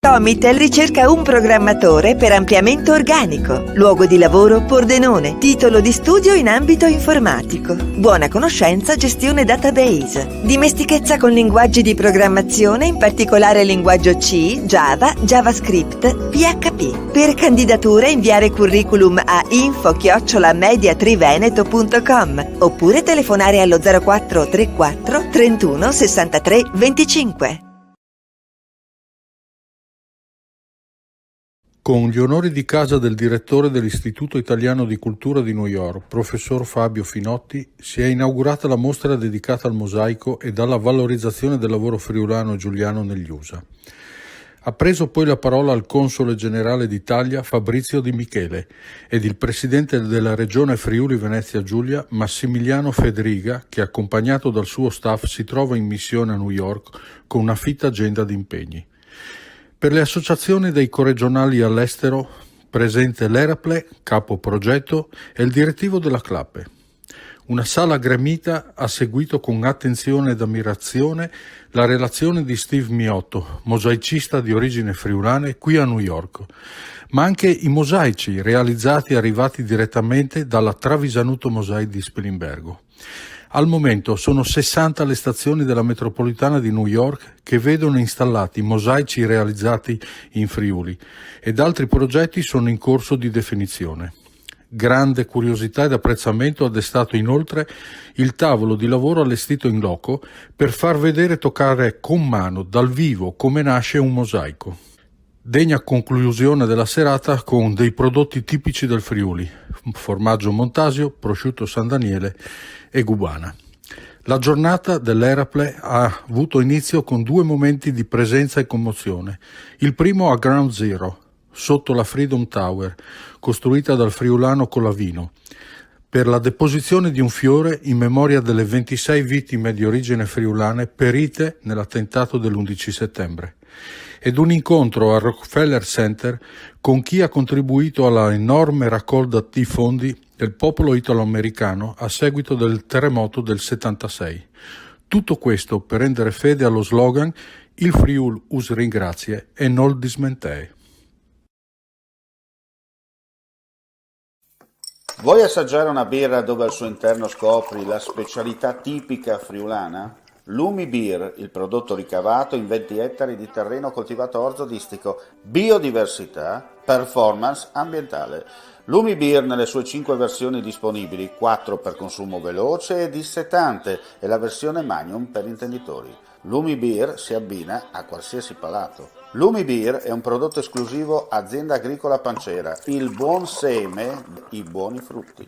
Comitel ricerca un programmatore per ampliamento organico. Luogo di lavoro Pordenone. Titolo di studio in ambito informatico. Buona conoscenza gestione database. Dimestichezza con linguaggi di programmazione, in particolare linguaggio C, Java, JavaScript, PHP. Per candidature inviare curriculum a info@mediatriveneto.com oppure telefonare allo 0434 31 63 25. Con gli onori di casa del direttore dell'Istituto Italiano di Cultura di New York, professor Fabio Finotti, si è inaugurata la mostra dedicata al mosaico e alla valorizzazione del lavoro friulano e giuliano negli USA. Ha preso poi la parola il console generale d'Italia Fabrizio Di Michele ed il presidente della regione Friuli Venezia Giulia Massimiliano Federiga, che accompagnato dal suo staff si trova in missione a New York con una fitta agenda di impegni. Per le associazioni dei corregionali all'estero, presente l'Eraple, capo progetto, e il direttivo della Clappe. Una sala gremita ha seguito con attenzione ed ammirazione la relazione di Steve Miotto, mosaicista di origine friulane qui a New York, ma anche i mosaici realizzati e arrivati direttamente dalla Travisanuto Mosaic di Spilimbergo. Al momento sono 60 le stazioni della metropolitana di New York che vedono installati mosaici realizzati in Friuli ed altri progetti sono in corso di definizione. Grande curiosità ed apprezzamento ha destato inoltre il tavolo di lavoro allestito in loco per far vedere e toccare con mano, dal vivo, come nasce un mosaico. Degna conclusione della serata con dei prodotti tipici del Friuli, formaggio Montasio, prosciutto San Daniele e Gubana. La giornata dell'Eraple ha avuto inizio con due momenti di presenza e commozione. Il primo a Ground Zero, sotto la Freedom Tower, costruita dal friulano Colavino, per la deposizione di un fiore in memoria delle 26 vittime di origine friulane perite nell'attentato dell'11 settembre. Ed un incontro al Rockefeller Center con chi ha contribuito alla enorme raccolta di fondi del popolo italo-americano a seguito del terremoto del 76. Tutto questo per rendere fede allo slogan «Il Friul us ringrazie e nol dismentee». Vuoi assaggiare una birra dove al suo interno scopri la specialità tipica friulana? Lumi Beer, il prodotto ricavato in 20 ettari di terreno coltivato orzodistico, biodiversità, performance ambientale. Lumi Beer nelle sue 5 versioni disponibili, 4 per consumo veloce e dissetante e la versione Magnum per intenditori. Lumi Beer si abbina a qualsiasi palato. Lumi Beer è un prodotto esclusivo Azienda Agricola Pancera, il buon seme, i buoni frutti.